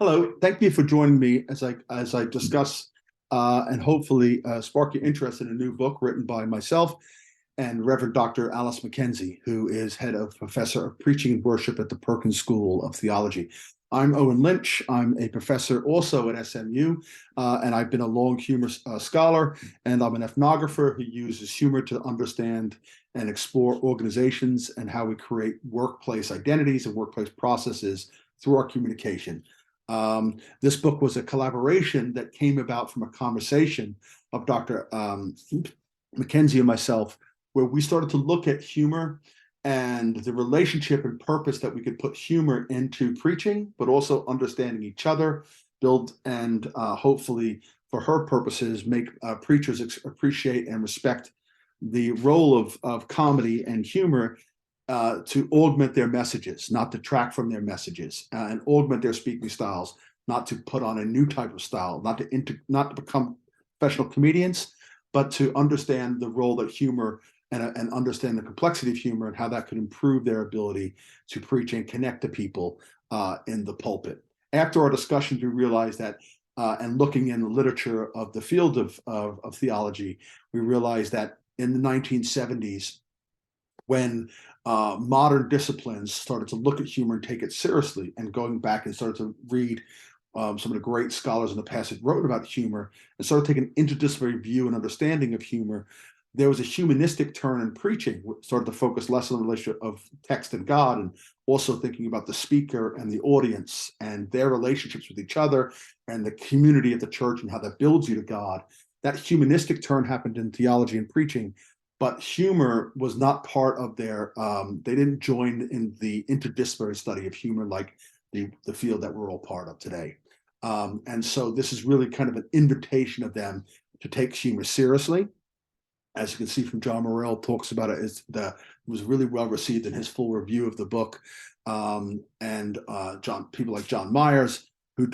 Hello, thank you for joining me as I discuss and hopefully spark your interest in a new book written by myself and Reverend Dr. Alice McKenzie, who is head of professor of preaching and worship at the Perkins School of Theology. I'm Owen Lynch. I'm a professor also at SMU, and I've been a long humor scholar, and I'm an ethnographer who uses humor to understand and explore organizations and how we create workplace identities and workplace processes through our communication. This book was a collaboration that came about from a conversation of Dr. McKenzie and myself, where we started to look at humor and the relationship and purpose that we could put humor into preaching, but also understanding each other, build and hopefully for her purposes, make preachers appreciate and respect the role of comedy and humor to augment their messages, not detract from their messages, and augment their speaking styles, not to put on a new type of style, not to become professional comedians, but to understand the role that humor and understand the complexity of humor and how that could improve their ability to preach and connect to people in the pulpit. After our discussions, we realized that, and looking in the literature of the field of theology, we realized that in the 1970s, when modern disciplines started to look at humor and take it seriously, and going back and started to read some of the great scholars in the past that wrote about humor and started taking an interdisciplinary view and understanding of humor, there was a humanistic turn in preaching, started to focus less on the relationship of text and God, and also thinking about the speaker and the audience and their relationships with each other and the community at the church and how that builds you to God. That humanistic turn happened in theology and preaching, but humor was not part of their, they didn't join in the interdisciplinary study of humor like the field that we're all part of today. And so this is really kind of an invitation of them to take humor seriously. As you can see from John Morrell talks about it, it was really well received in his full review of the book. And people like John Myers who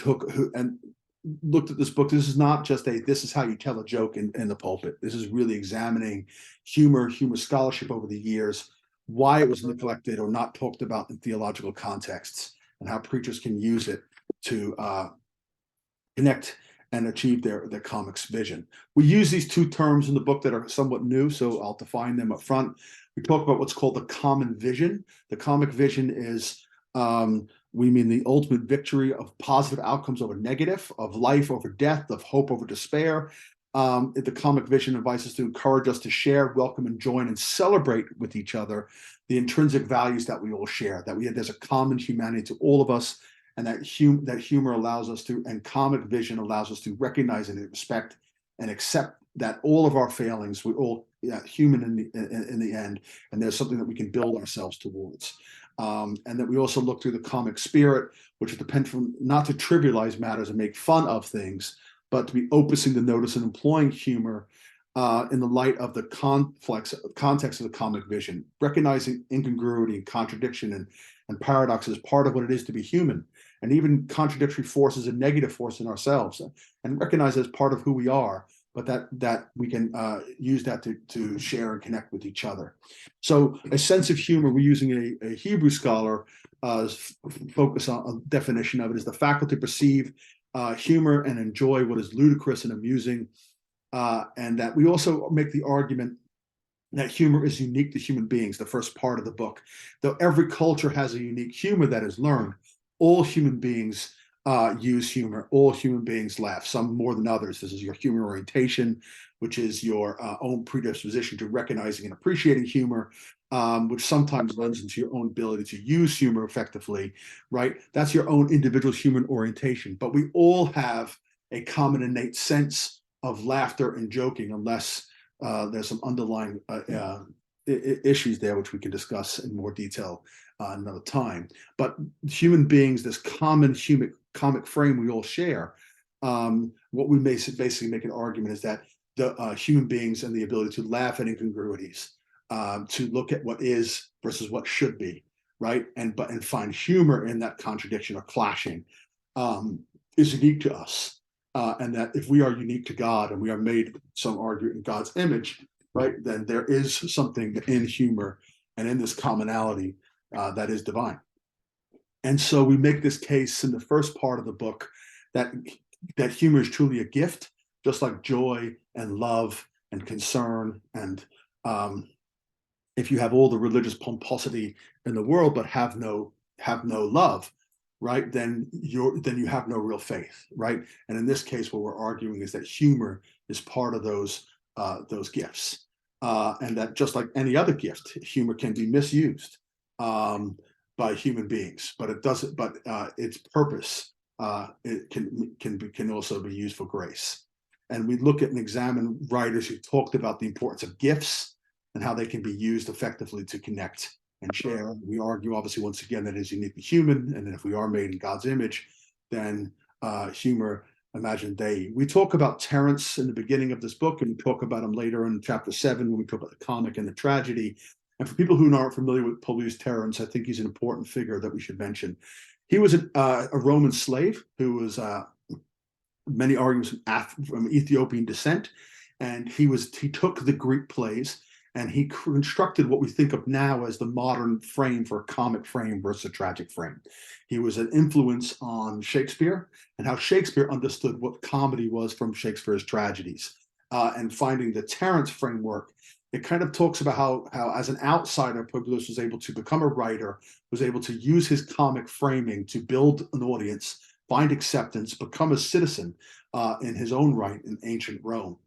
looked at this book. This is not just this is how you tell a joke in the pulpit. This is really examining humor scholarship over the years, why it was neglected or not talked about in theological contexts, and how preachers can use it to connect and achieve their comics vision. We use these two terms in the book that are somewhat new, so I'll define them up front. We talk about what's called the common vision. The comic vision is, we mean the ultimate victory of positive outcomes over negative, of life over death, of hope over despair. The comic vision invites us to encourage us to share, welcome, and join and celebrate with each other the intrinsic values that we all share, there's a common humanity to all of us, and that humor allows us to, and comic vision allows us to recognize and respect and accept that all of our failings, we're all human in the end, and there's something that we can build ourselves towards. And that we also look through the comic spirit, which is dependent from not to trivialize matters and make fun of things, but to be opening the notice and employing humor in the light of the context of the comic vision, recognizing incongruity and contradiction and paradox as part of what it is to be human, and even contradictory forces and negative force in ourselves, and recognize as part of who we are, but that we can use that to share and connect with each other. So a sense of humor, we're using a Hebrew scholar focus on a definition of it, is the faculty to perceive humor and enjoy what is ludicrous and amusing, and that we also make the argument that humor is unique to human beings, the first part of the book. Though every culture has a unique humor that is learned, all human beings use humor. All human beings laugh, some more than others. This is your human orientation, which is your own predisposition to recognizing and appreciating humor, which sometimes lends into your own ability to use humor effectively, right? That's your own individual human orientation. But we all have a common innate sense of laughter and joking, unless there's some underlying issues there, which we can discuss in more detail another time. But human beings, this common comic frame we all share, what we may basically make an argument is that the human beings and the ability to laugh at incongruities, to look at what is versus what should be, right? And find humor in that contradiction or clashing, is unique to us. And that if we are unique to God and we are made, some argue, in God's image, right, then there is something in humor and in this commonality that is divine. And so we make this case in the first part of the book that humor is truly a gift, just like joy and love and concern. And if you have all the religious pomposity in the world but have no love, right, then you have no real faith, right? And in this case, what we're arguing is that humor is part of those gifts, and that just like any other gift, humor can be misused by human beings, but it doesn't. But its purpose it can also be used for grace. And we look at and examine writers who talked about the importance of gifts and how they can be used effectively to connect and share. We argue, obviously, once again, that it is uniquely human, and that if we are made in God's image, then humor, imagine they. We talk about Terence in the beginning of this book, and we talk about him later in chapter 7 when we talk about the comic and the tragedy. And for people who aren't familiar with Paulus Terence, I think he's an important figure that we should mention. He was a Roman slave who was many arguments from Ethiopian descent, and he took the Greek plays and he constructed what we think of now as the modern frame for a comic frame versus a tragic frame. He was an influence on Shakespeare and how Shakespeare understood what comedy was from Shakespeare's tragedies. And finding the Terence framework, it kind of talks about how as an outsider, Publius was able to become a writer, was able to use his comic framing to build an audience, find acceptance, become a citizen in his own right in ancient Rome.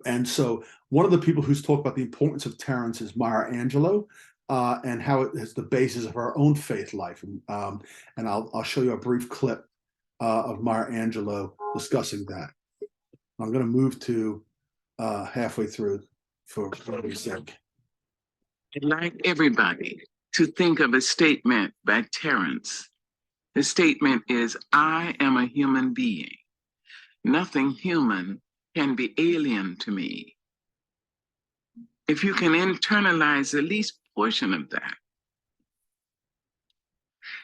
And so one of the people who's talked about the importance of Terence is Maya Angelou, and how it is the basis of her own faith life. And I'll show you a brief clip of Maya Angelou discussing that. I'm going to move to halfway through for a sake. I'd like everybody to think of a statement by Terence. The statement is, I am a human being. Nothing human can be alien to me. If you can internalize the least portion of that,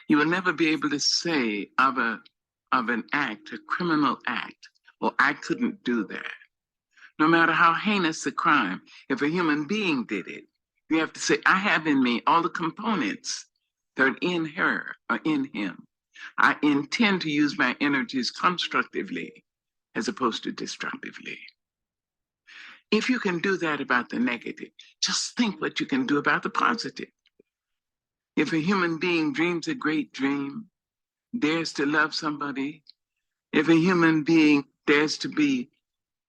you will never be able to say of an act, a criminal act, well, I couldn't do that. No matter how heinous the crime, if a human being did it, you have to say, I have in me all the components that are in her or in him. I intend to use my energies constructively as opposed to destructively. If you can do that about the negative, just think what you can do about the positive. If a human being dreams a great dream, dares to love somebody, if a human being dares to be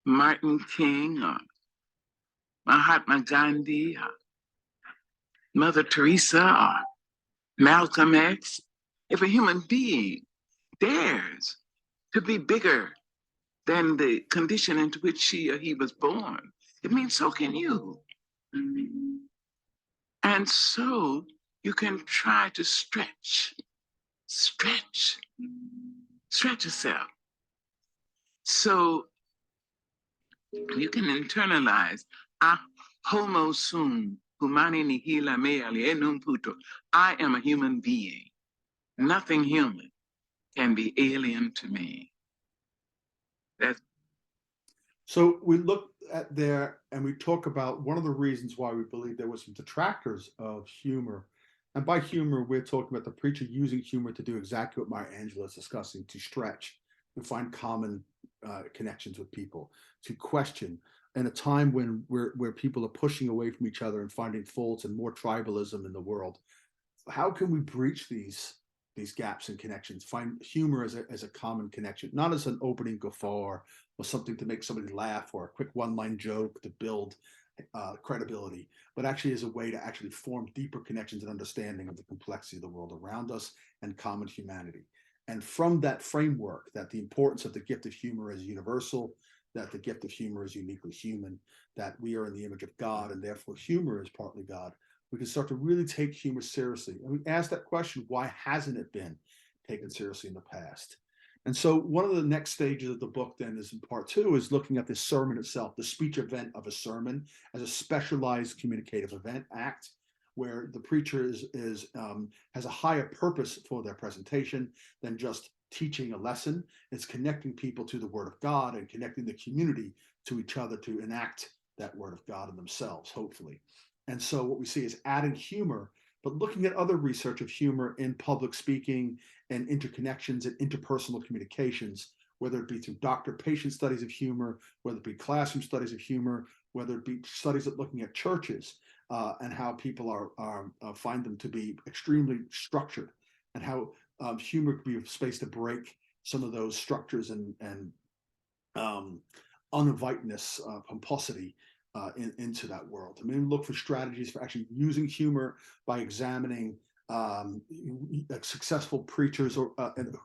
Martin King or Mahatma Gandhi or Mother Teresa or Malcolm X, if a human being dares to be bigger than the condition into which she or he was born, it means so can you. And so you can try to stretch yourself. So you can internalize, homo sum, humani nihila me alienum puto. I am a human being. Nothing human can be alien to me. So we look at there and we talk about one of the reasons why we believe there were some detractors of humor. And by humor, we're talking about the preacher using humor to do exactly what Maya Angelou is discussing, to stretch, to find common connections with people, to question. In a time when where people are pushing away from each other and finding faults and more tribalism in the world, how can we breach these gaps and connections? Find humor as a common connection, not as an opening guffaw or something to make somebody laugh or a quick one-line joke to build credibility, but actually as a way to actually form deeper connections and understanding of the complexity of the world around us and common humanity. And from that framework, that the importance of the gift of humor is universal, that the gift of humor is uniquely human, that we are in the image of God and therefore humor is partly God, we can start to really take humor seriously. And we ask that question, why hasn't it been taken seriously in the past? And so one of the next stages of the book then is in part 2 is looking at the sermon itself, the speech event of a sermon as a specialized communicative event act, where the preacher has a higher purpose for their presentation than just teaching a lesson. It's connecting people to the Word of God and connecting the community to each other to enact that Word of God in themselves, hopefully. And so what we see is adding humor but looking at other research of humor in public speaking and interconnections and interpersonal communications, whether it be through doctor-patient studies of humor, whether it be classroom studies of humor, whether it be studies of looking at churches and how people find them to be extremely structured, and how humor could be a space to break some of those structures and uninvitedness, pomposity into that world. I mean, look for strategies for actually using humor by examining successful preachers or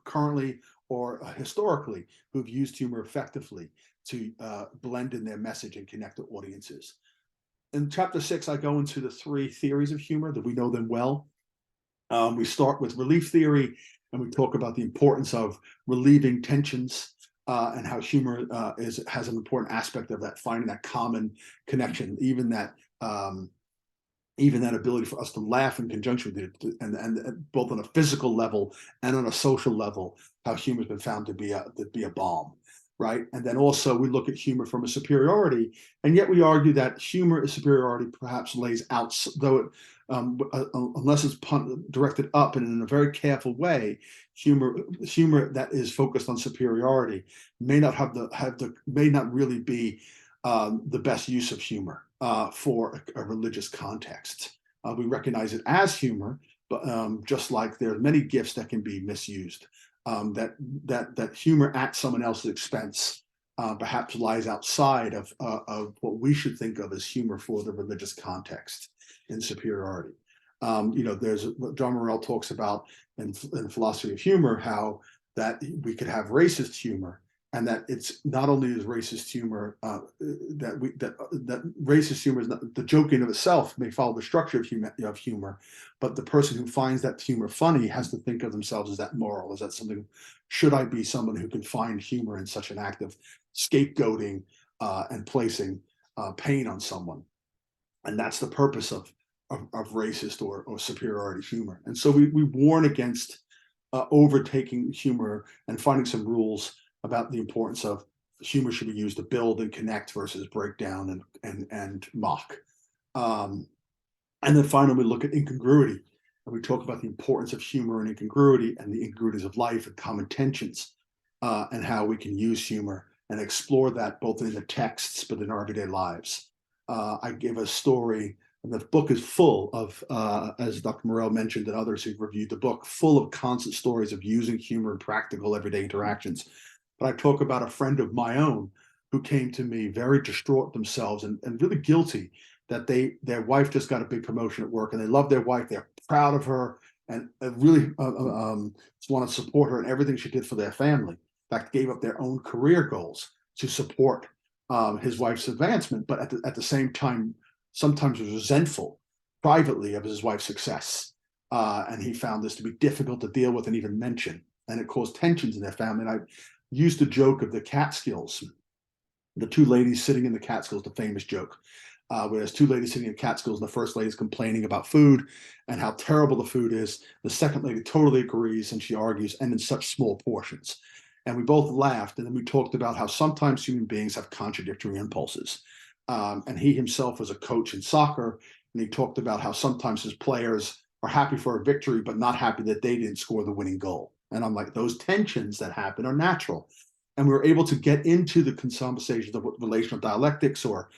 currently or historically who've used humor effectively to blend in their message and connect to audiences. In chapter 6, I go into the 3 theories of humor that we know them well. We start with relief theory, and we talk about the importance of relieving tensions and how humor has an important aspect of that, finding that common connection, even that ability for us to laugh in conjunction with it, and both on a physical level and on a social level, how humor has been found to be a balm, right? And then also we look at humor from a superiority, and yet we argue that humor is superiority perhaps lays out, though it, unless it's directed up and in a very careful way, humor that is focused on superiority may not really be the best use of humor for a religious context. We recognize it as humor, but just like there are many gifts that can be misused, that humor at someone else's expense perhaps lies outside of what we should think of as humor for the religious context in superiority. There's John Morrell talks about in philosophy of humor how that we could have racist humor, and that it's not only is racist humor that racist humor is not the joke in of itself may follow the structure of humor, but the person who finds that humor funny has to think of themselves as that moral, is that something, should I be someone who can find humor in such an act of scapegoating and placing pain on someone, and that's the purpose of racist or superiority humor. And so we warn against overtaking humor and finding some rules about the importance of humor should be used to build and connect versus break down and mock. And then finally, we look at incongruity, and we talk about the importance of humor and incongruity and the incongruities of life and common tensions, and how we can use humor and explore that both in the texts but in our everyday lives. I give a story, and the book is full of, as Dr. Morrell mentioned and others who've reviewed the book, full of constant stories of using humor in practical everyday interactions. But I talk about a friend of my own who came to me very distraught themselves and really guilty that their wife just got a big promotion at work, and they love their wife. They're proud of her and really want to support her in everything she did for their family. In fact, gave up their own career goals to support his wife's advancement, but at the same time, sometimes was resentful privately of his wife's success. And he found this to be difficult to deal with and even mention. And it caused tensions in their family. And I used the joke of the Catskills, the 2 ladies sitting in the Catskills, the famous joke, where there's 2 ladies sitting in Catskills, and the first lady is complaining about food and how terrible the food is. The second lady totally agrees, and she argues, and in such small portions. And we both laughed, and then we talked about how sometimes human beings have contradictory impulses. And he himself was a coach in soccer, and he talked about how sometimes his players are happy for a victory, but not happy that they didn't score the winning goal. And I'm like, those tensions that happen are natural. And we were able to get into the conversations of what relational dialectics or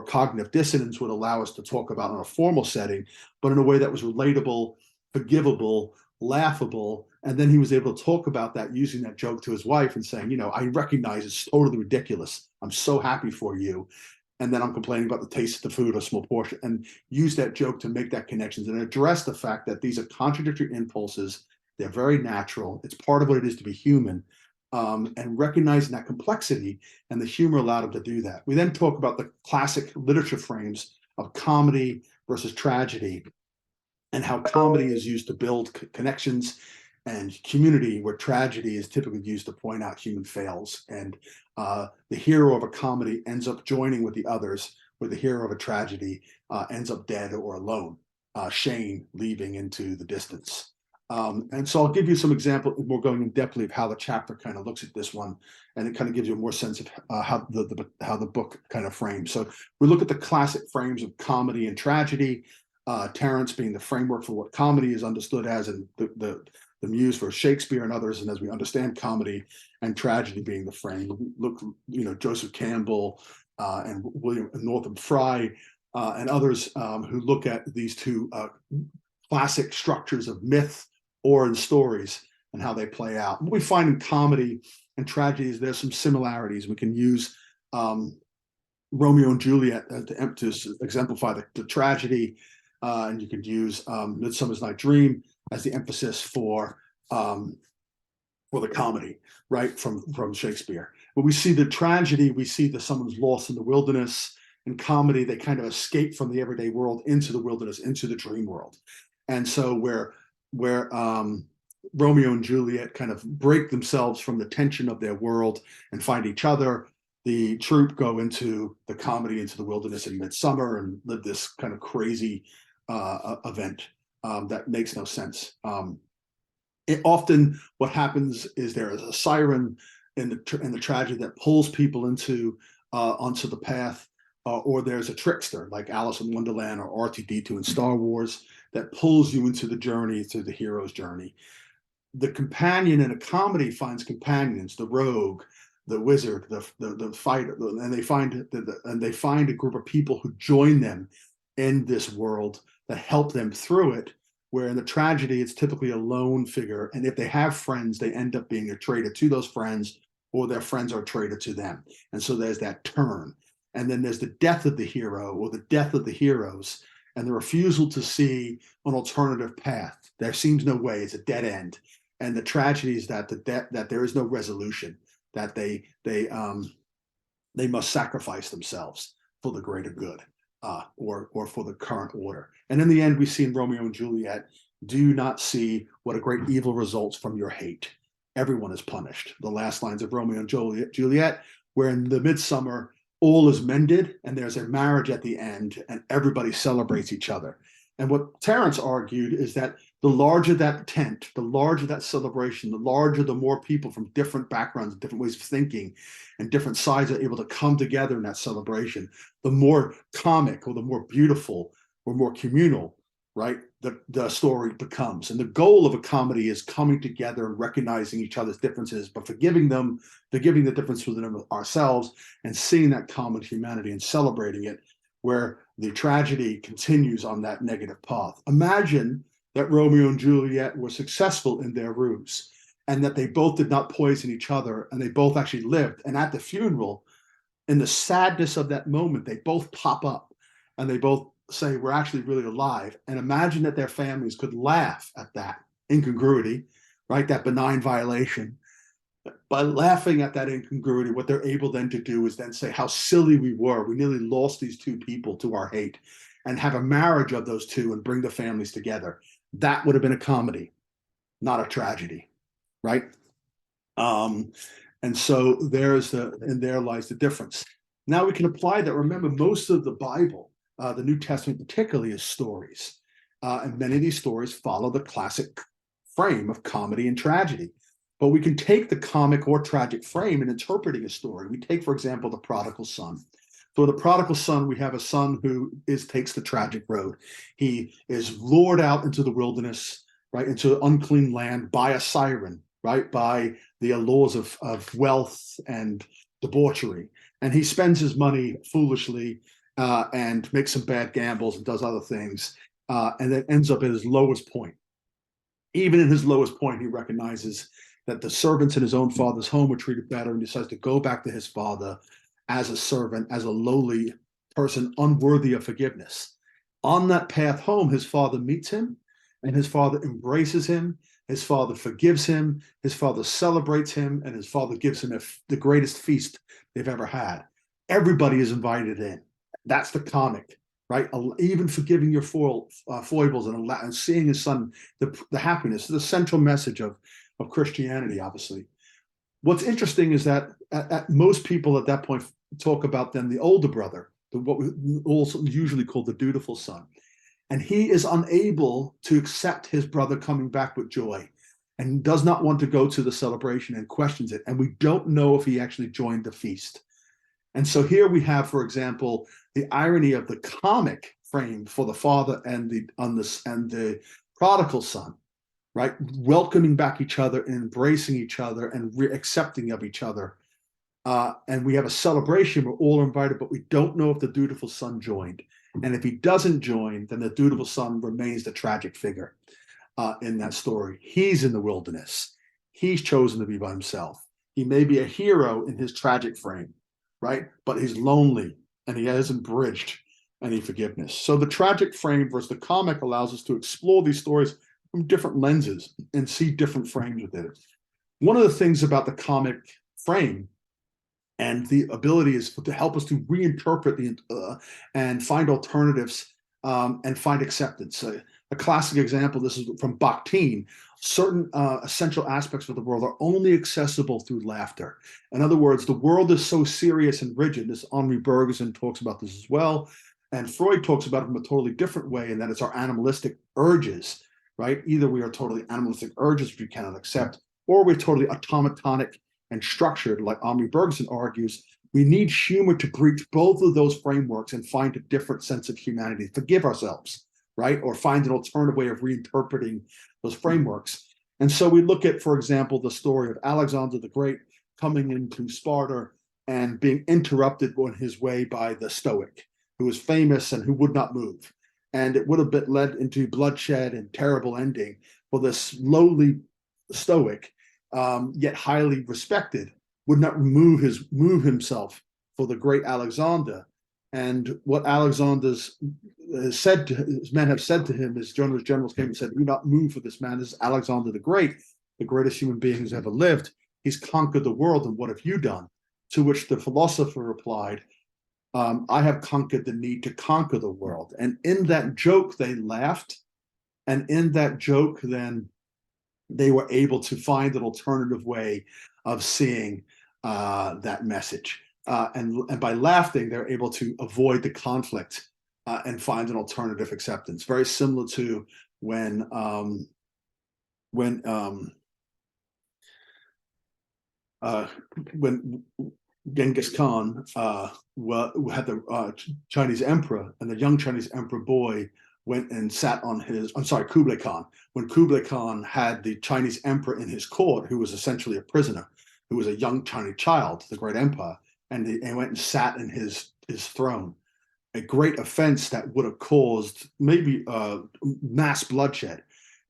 cognitive dissonance would allow us to talk about in a formal setting, but in a way that was relatable, forgivable, laughable. And then he was able to talk about that using that joke to his wife and saying, I recognize it's totally ridiculous. I'm so happy for you. And then I'm complaining about the taste of the food, a small portion, and use that joke to make that connection and address the fact that these are contradictory impulses. They're very natural. It's part of what it is to be human. And recognizing that complexity, and the humor allowed him to do that. We then talk about the classic literature frames of comedy versus tragedy, and how comedy is used to build connections and community, where tragedy is typically used to point out human fails. And the hero of a comedy ends up joining with the others, where the hero of a tragedy ends up dead or alone, Shane leaving into the distance. And so I'll give you some example, more going in depthly of how the chapter kind of looks at this one, and it kind of gives you a more sense of how the book kind of frames. So we look at the classic frames of comedy and tragedy. Terence being the framework for what comedy is understood as, and the muse for Shakespeare and others, and as we understand comedy, and tragedy being the frame. Look, Joseph Campbell and William Northam Fry and others who look at these two classic structures of myth or in stories and how they play out. What we find in comedy and tragedy is there's some similarities. We can use Romeo and Juliet to exemplify the tragedy, and you could use Midsummer's Night Dream as the emphasis for the comedy, right, from Shakespeare. But we see the tragedy, we see that someone's lost in the wilderness. In comedy, they kind of escape from the everyday world into the wilderness, into the dream world. And so where Romeo and Juliet kind of break themselves from the tension of their world and find each other, the troupe go into the comedy, into the wilderness in Midsummer, and live this kind of crazy event that makes no sense. Often what happens is there is a siren in the tragedy that pulls people onto the path, or there's a trickster like Alice in Wonderland or R2-D2 in Star Wars that pulls you into the journey, through the hero's journey. The companion in a comedy finds companions, the rogue, the wizard, the fighter, and they find a group of people who join them in this world that help them through it. Where in the tragedy, it's typically a lone figure, and if they have friends, they end up being a traitor to those friends, or their friends are a traitor to them. And so there's that turn. And then there's the death of the hero, or the death of the heroes, and the refusal to see an alternative path. There seems no way; it's a dead end. And the tragedy is that that there is no resolution. That they must sacrifice themselves for the greater good, or for the current order. And in the end, we see in Romeo and Juliet, do not see what a great evil results from your hate. Everyone is punished. The last lines of Romeo and Juliet, where in the Midsummer, all is mended, and there's a marriage at the end, and everybody celebrates each other. And what Terence argued is that the larger that tent, the larger that celebration, the more people from different backgrounds, different ways of thinking, and different sides are able to come together in that celebration, the more comic, or the more beautiful, or more communal, right, the story becomes. And the goal of a comedy is coming together and recognizing each other's differences, but forgiving the difference within ourselves, and seeing that common humanity and celebrating it, where the tragedy continues on that negative path. Imagine that Romeo and Juliet were successful in their ruse, and that they both did not poison each other, and they both actually lived. And at the funeral, in the sadness of that moment, they both pop up, and they both say, we're actually really alive. And imagine that their families could laugh at that incongruity, right? That benign violation. By laughing at that incongruity, what they're able then to do is then say how silly we were. We nearly lost these two people to our hate, and have a marriage of those two and bring the families together. That would have been a comedy, not a tragedy, right? And so there lies the difference. Now we can apply that. Remember, most of the Bible, the New Testament particularly, is stories. And many of these stories follow the classic frame of comedy and tragedy. But we can take the comic or tragic frame in interpreting a story. We take, for example, the prodigal son. So the prodigal son, we have a son who takes the tragic road. He is lured out into the wilderness, right, into unclean land by a siren, right, by the allures of wealth and debauchery. And he spends his money foolishly, and makes some bad gambles and does other things, and then ends up at his lowest point. Even in his lowest point, he recognizes that the servants in his own father's home were treated better, and decides to go back to his father as a servant, as a lowly person, unworthy of forgiveness. On that path home, his father meets him, and his father embraces him. His father forgives him. His father celebrates him, and his father gives him the greatest feast they've ever had. Everybody is invited in. That's the comic, right? Even forgiving your foibles and seeing his son, the happiness, the central message of Christianity, obviously. What's interesting is that most people at that point talk about then the older brother, what we also usually call the dutiful son. And he is unable to accept his brother coming back with joy, and does not want to go to the celebration, and questions it. And we don't know if he actually joined the feast. And so here we have, for example, the irony of the comic frame for the father and the prodigal son, right? Welcoming back each other and embracing each other and accepting of each other. And we have a celebration. We're all invited, but we don't know if the dutiful son joined. And if he doesn't join, then the dutiful son remains the tragic figure in that story. He's in the wilderness. He's chosen to be by himself. He may be a hero in his tragic frame, right? But he's lonely and he hasn't bridged any forgiveness. So the tragic frame versus the comic allows us to explore these stories from different lenses and see different frames within it. One of the things about the comic frame and the ability is to help us to reinterpret and find alternatives and find acceptance. A classic example, this is from Bakhtin, certain essential aspects of the world are only accessible through laughter. In other words, the world is so serious and rigid. This Henri Bergson talks about this as well. And Freud talks about it from a totally different way, in that it's our animalistic urges, right? Either we are totally animalistic urges, which we cannot accept, or we're totally automatonic and structured, like Henri Bergson argues. We need humor to breach both of those frameworks and find a different sense of humanity, forgive ourselves, right? Or find an alternative way of reinterpreting those frameworks. And so we look at, for example, the story of Alexander the Great coming into Sparta and being interrupted on his way by the Stoic, who was famous and who would not move. And it would have been led into bloodshed and terrible ending for this lowly Stoic, yet highly respected, would not move himself for the great Alexander. And what Alexander's said to his men have said to him, his generals came and said, "Do not move for this man. This is Alexander the Great, the greatest human being who's ever lived. He's conquered the world, and what have you done?" To which the philosopher replied, "I have conquered the need to conquer the world." And in that joke, they laughed. And in that joke, then they were able to find an alternative way of seeing that message. And by laughing, they're able to avoid the conflict and find an alternative acceptance. Very similar to when Genghis Khan had the Chinese emperor, and the young Chinese emperor boy went and sat on his, I'm sorry, Kublai Khan. When Kublai Khan had the Chinese emperor in his court, who was essentially a prisoner, who was a young Chinese child, the great empire, and he went and sat in his throne. A great offense that would have caused maybe mass bloodshed.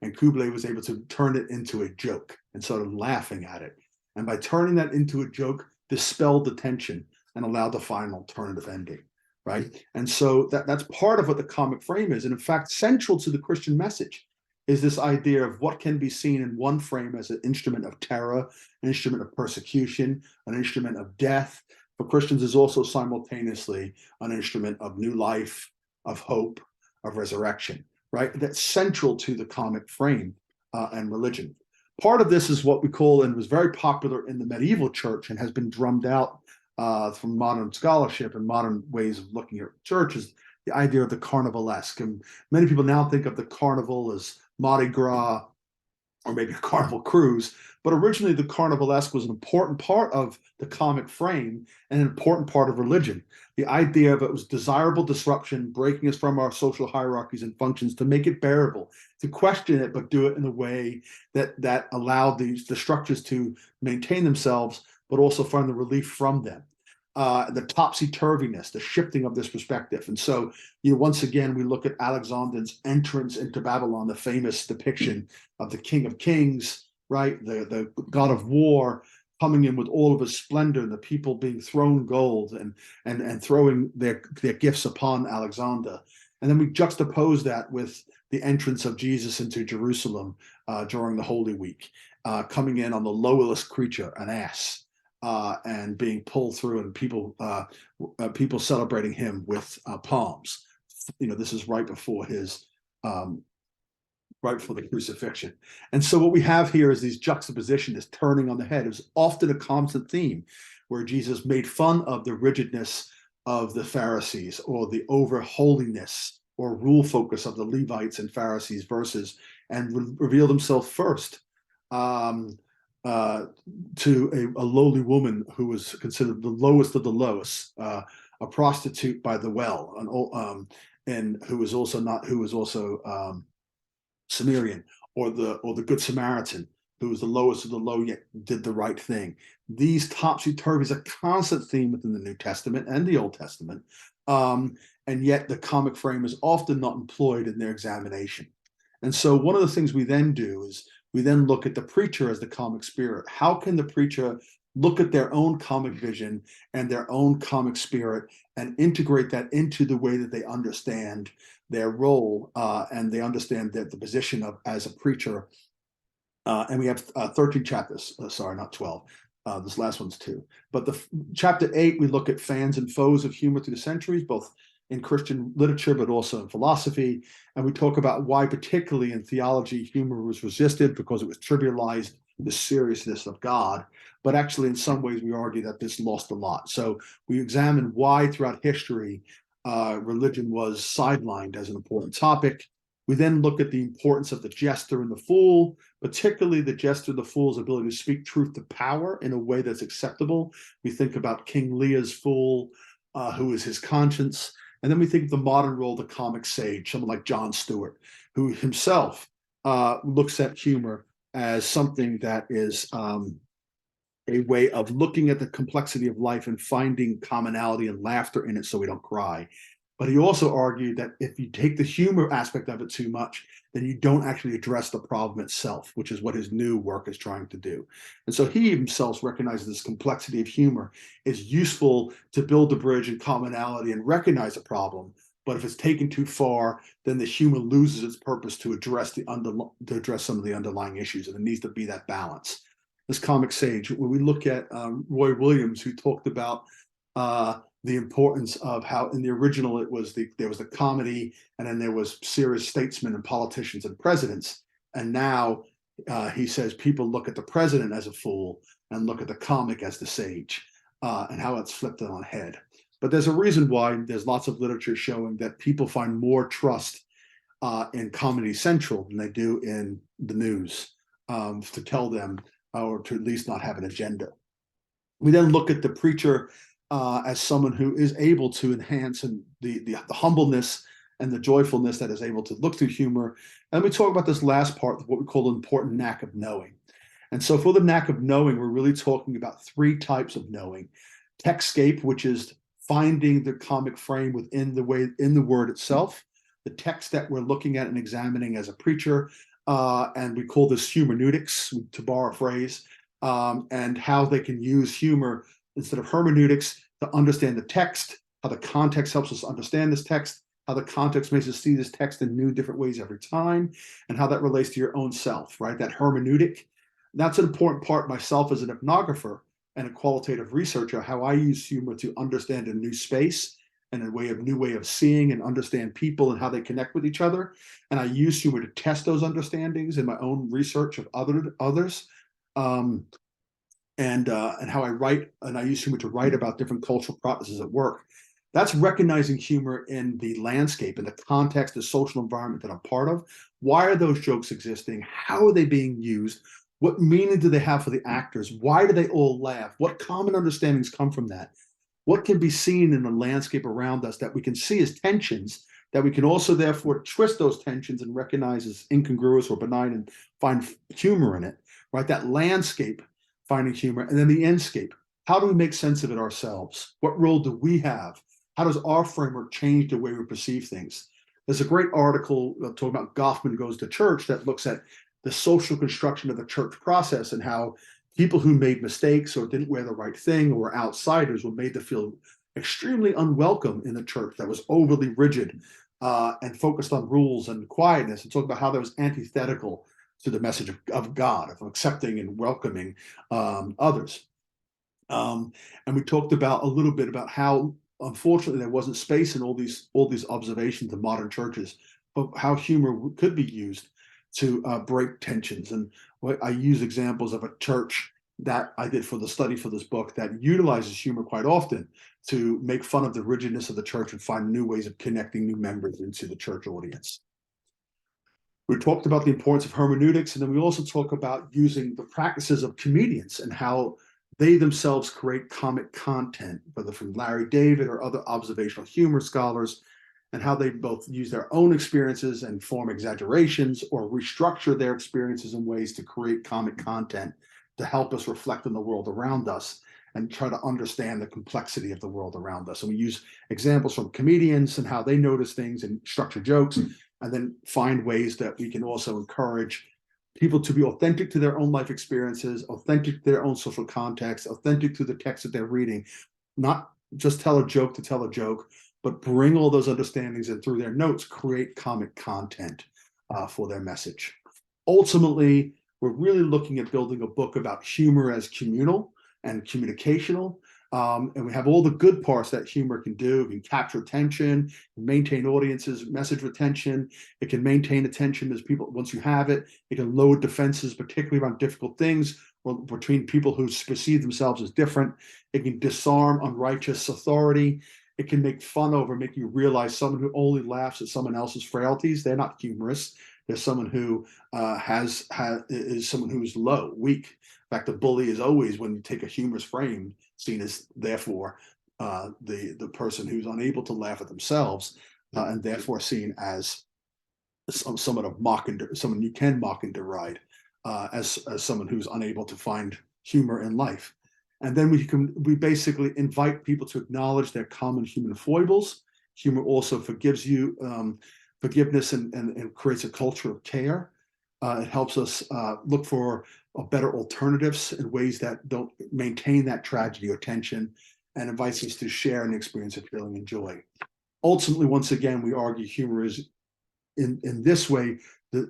And Kublai was able to turn it into a joke and started laughing at it. And by turning that into a joke, dispelled the tension and allowed to find an alternative ending, right? And so that's part of what the comic frame is. And in fact, central to the Christian message is this idea of what can be seen in one frame as an instrument of terror, an instrument of persecution, an instrument of death. For Christians is also simultaneously an instrument of new life, of hope, of resurrection, right? That's central to the comic frame and religion. Part of this is what we call, and was very popular in the medieval church and has been drummed out from modern scholarship and modern ways of looking at church, is the idea of the carnivalesque. And many people now think of the carnival as Mardi Gras or maybe a carnival cruise, but originally the carnivalesque was an important part of the comic frame and an important part of religion. The idea of it was desirable disruption, breaking us from our social hierarchies and functions to make it bearable, to question it, but do it in a way that allowed the structures to maintain themselves, but also find the relief from them. The topsy-turviness, the shifting of this perspective. And so, once again, we look at Alexander's entrance into Babylon, the famous depiction of the King of Kings, right? The god of war coming in with all of his splendor, and the people being thrown gold and throwing their gifts upon Alexander. And then we juxtapose that with the entrance of Jesus into Jerusalem during the Holy Week, coming in on the lowest creature, an ass. And being pulled through, and people celebrating him with palms. This is right before right before the crucifixion. And so what we have here is these juxtaposition, this turning on the head. It was often a constant theme where Jesus made fun of the rigidness of the Pharisees, or the over holiness or rule focus of the Levites and Pharisees and revealed himself first. To a lowly woman who was considered the lowest of the lowest, a prostitute by the well, and who was also Sumerian, or the Good Samaritan, who was the lowest of the low yet did the right thing. These topsy-turvy is a constant theme within the New Testament and the Old Testament, and yet the comic frame is often not employed in their examination. And so one of the things we then do is we then look at the preacher as the comic spirit. How can the preacher look at their own comic vision and their own comic spirit and integrate that into the way that they understand their role, and they understand that the position of as a preacher. And we have 13 chapters. Sorry, not 12. This last one's 2. But chapter 8, we look at fans and foes of humor through the centuries, both in Christian literature, but also in philosophy. And we talk about why, particularly in theology, humor was resisted because it was trivialized the seriousness of God. But actually, in some ways, we argue that this lost a lot. So we examine why throughout history, religion was sidelined as an important topic. We then look at the importance of the jester and the fool, particularly the jester and the fool's ability to speak truth to power in a way that's acceptable. We think about King Lear's fool, who is his conscience. And then we think of the modern role of the comic sage, someone like Jon Stewart, who himself looks at humor as something that is a way of looking at the complexity of life and finding commonality and laughter in it so we don't cry. But he also argued that if you take the humor aspect of it too much, then you don't actually address the problem itself, which is what his new work is trying to do. And so he himself recognizes this complexity of humor is useful to build the bridge and commonality and recognize a problem. But if it's taken too far, then the humor loses its purpose to address some of the underlying issues, and it needs to be that balance. This comic sage, when we look at Roy Williams, who talked about the importance of how in the original there was the comedy, and then there was serious statesmen and politicians and presidents, and now he says people look at the president as a fool and look at the comic as the sage, and how it's flipped it on head. But there's a reason why there's lots of literature showing that people find more trust in Comedy Central than they do in the news, to tell them, or to at least not have an agenda. We then look at the preacher as someone who is able to enhance the humbleness and the joyfulness that is able to look through humor. And we talk about this last part, what we call the important knack of knowing. And so for the knack of knowing, we're really talking about 3 types of knowing. Textscape, which is finding the comic frame within the word itself, the text that we're looking at and examining as a preacher, and we call this hermeneutics, to borrow a phrase, and how they can use humor instead of hermeneutics to understand the text, how the context helps us understand this text, how the context makes us see this text in new, different ways every time, and how that relates to your own self, right? That hermeneutic. That's an important part myself as an ethnographer and a qualitative researcher, how I use humor to understand a new space and new way of seeing and understand people and how they connect with each other. And I use humor to test those understandings in my own research of others. And how I write, and I use humor to write about different cultural processes at work. That's recognizing humor in the landscape, in the context, the social environment that I'm part of. Why are those jokes existing? How are they being used? What meaning do they have for the actors? Why do they all laugh? What common understandings come from that? What can be seen in the landscape around us that we can see as tensions, that we can also therefore twist those tensions and recognize as incongruous or benign and find humor in it, right? That landscape, finding humor, and then the endscape. How do we make sense of it ourselves? What role do we have? How does our framework change the way we perceive things? There's a great article talking about Goffman Goes to Church that looks at the social construction of the church process and how people who made mistakes or didn't wear the right thing or were outsiders were made to feel extremely unwelcome in the church that was overly rigid and focused on rules and quietness, and talk about how that was antithetical to the message of God, of accepting and welcoming others. And we talked about a little bit about how, unfortunately, there wasn't space in all these observations of modern churches, but how humor could be used to break tensions. And I use examples of a church that I did for the study for this book that utilizes humor quite often to make fun of the rigidness of the church and find new ways of connecting new members into the church audience. We talked about the importance of hermeneutics, and then we also talk about using the practices of comedians and how they themselves create comic content, whether from Larry David or other observational humor scholars, and how they both use their own experiences and form exaggerations or restructure their experiences in ways to create comic content to help us reflect on the world around us and try to understand the complexity of the world around us. And we use examples from comedians and how they notice things and structure jokes, and then find ways that we can also encourage people to be authentic to their own life experiences, authentic to their own social context, authentic to the text that they're reading, not just tell a joke to tell a joke, but bring all those understandings and through their notes, create comic content for their message. Ultimately, we're really looking at building a book about humor as communal and communicational. And we have all the good parts that humor can do. It can capture attention, maintain audiences, message retention. It can maintain attention as people, once you have it, it can lower defenses, particularly around difficult things or between people who perceive themselves as different. It can disarm unrighteous authority. It can make fun over, make you realize someone who only laughs at someone else's frailties, they're not humorous. They're someone who is someone who is low, weak. In fact, the bully is always, when you take a humorous frame, seen as therefore the person who's unable to laugh at themselves, and therefore seen as someone of mock and someone you can mock and deride, as someone who's unable to find humor in life. And then we basically invite people to acknowledge their common human foibles. Humor also forgives you, forgiveness and creates a culture of care. It helps us look for better alternatives in ways that don't maintain that tragedy or tension, and invites us to share an experience of feeling and joy. Ultimately, once again, we argue humor is in this way,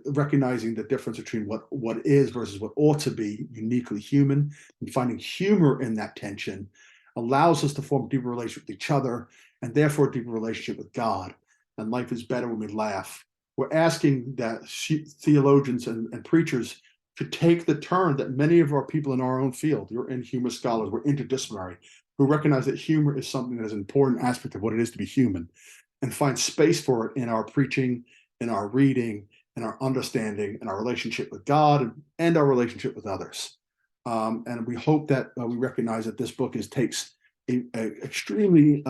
recognizing the difference between what is versus what ought to be uniquely human, and finding humor in that tension allows us to form a deeper relationship with each other, and therefore a deeper relationship with God. And life is better when we laugh. We're asking that theologians and preachers to take the turn that many of our people in our own field, you're in humor scholars, we're interdisciplinary, who recognize that humor is something that is an important aspect of what it is to be human, and find space for it in our preaching, in our reading, in our understanding, in our relationship with God, and our relationship with others. And we hope that we recognize that this book takes an extremely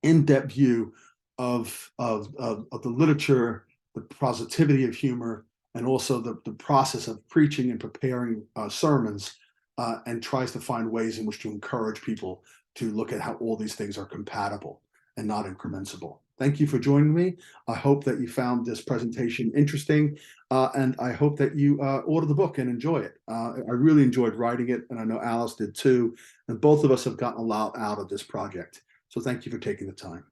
in-depth view of the literature, the positivity of humor, and also the process of preaching and preparing sermons, and tries to find ways in which to encourage people to look at how all these things are compatible and not incremental. Thank you for joining me. I hope that you found this presentation interesting, and I hope that you order the book and enjoy it. I really enjoyed writing it, and I know Alice did too, and both of us have gotten a lot out of this project. So thank you for taking the time.